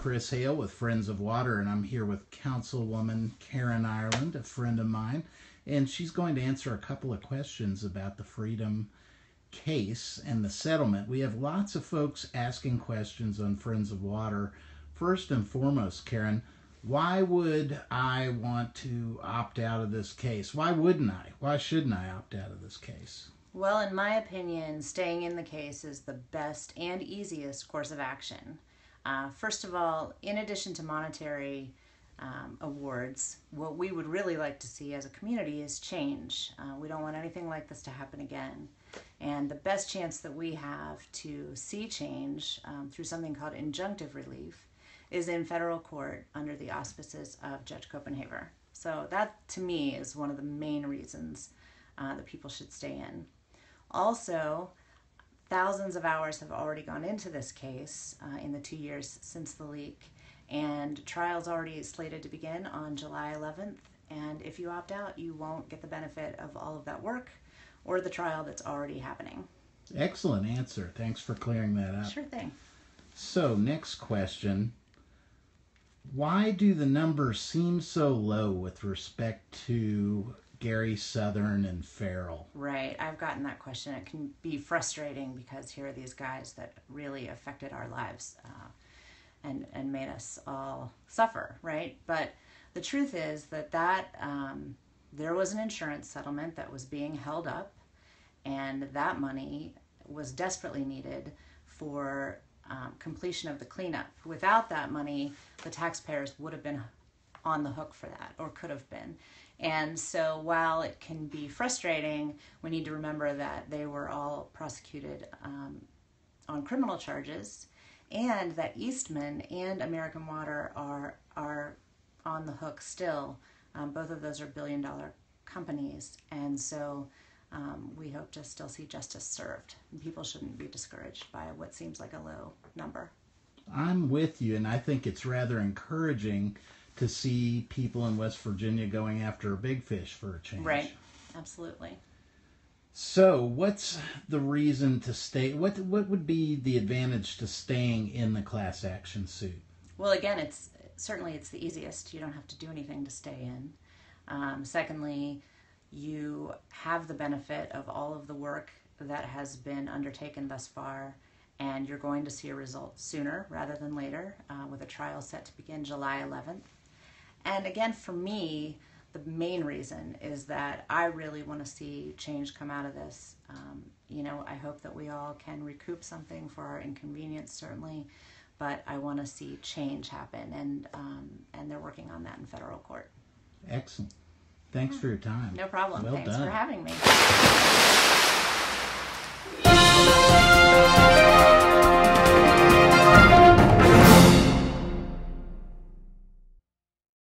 Chris Hale with Friends of Water, and I'm here with Councilwoman Karan Ireland, a friend of mine, and she's going to answer a couple of questions about the Freedom case and the settlement. We have lots of folks asking questions on Friends of Water. First and foremost, Karan, why would I want to opt out of this case? Why wouldn't I? Why shouldn't I opt out of this case? Well, in my opinion, staying in the case is the best and easiest course of action. First of all, in addition to monetary awards, what we would really like to see as a community is change. We don't want anything like this to happen again. And the best chance that we have to see change through something called injunctive relief is in federal court under the auspices of Judge Copenhaver. So that, to me, is one of the main reasons that people should stay in. Also, thousands of hours have already gone into this case in the 2 years since the leak, and trial's already slated to begin on July 11th, and if you opt out, you won't get the benefit of all of that work or the trial that's already happening. Excellent answer. Thanks for clearing that up. Sure thing. So, next question. Why do the numbers seem so low with respect to Gary Southern and Farrell? Right. I've gotten that question. It can be frustrating because here are these guys that really affected our lives and made us all suffer, right? But the truth is that there was an insurance settlement that was being held up, and that money was desperately needed for completion of the cleanup. Without that money, the taxpayers would have been on the hook for that, or could have been. And so while it can be frustrating, we need to remember that they were all prosecuted on criminal charges, and that Eastman and American Water are on the hook still. Both of those are billion-dollar companies, and so we hope to still see justice served. People shouldn't be discouraged by what seems like a low number. I'm with you, and I think it's rather encouraging to see people in West Virginia going after a big fish for a change. Right, absolutely. So what's the reason to stay? What would be the advantage to staying in the class action suit? Well, again, it's the easiest. You don't have to do anything to stay in. Secondly, you have the benefit of all of the work that has been undertaken thus far, and you're going to see a result sooner rather than later, with a trial set to begin July 11th. And again, for me, the main reason is that I really want to see change come out of this. I hope that we all can recoup something for our inconvenience, certainly, but I want to see change happen, and they're working on that in federal court. Excellent. Thanks for your time. No problem. Well Thanks done. for having me.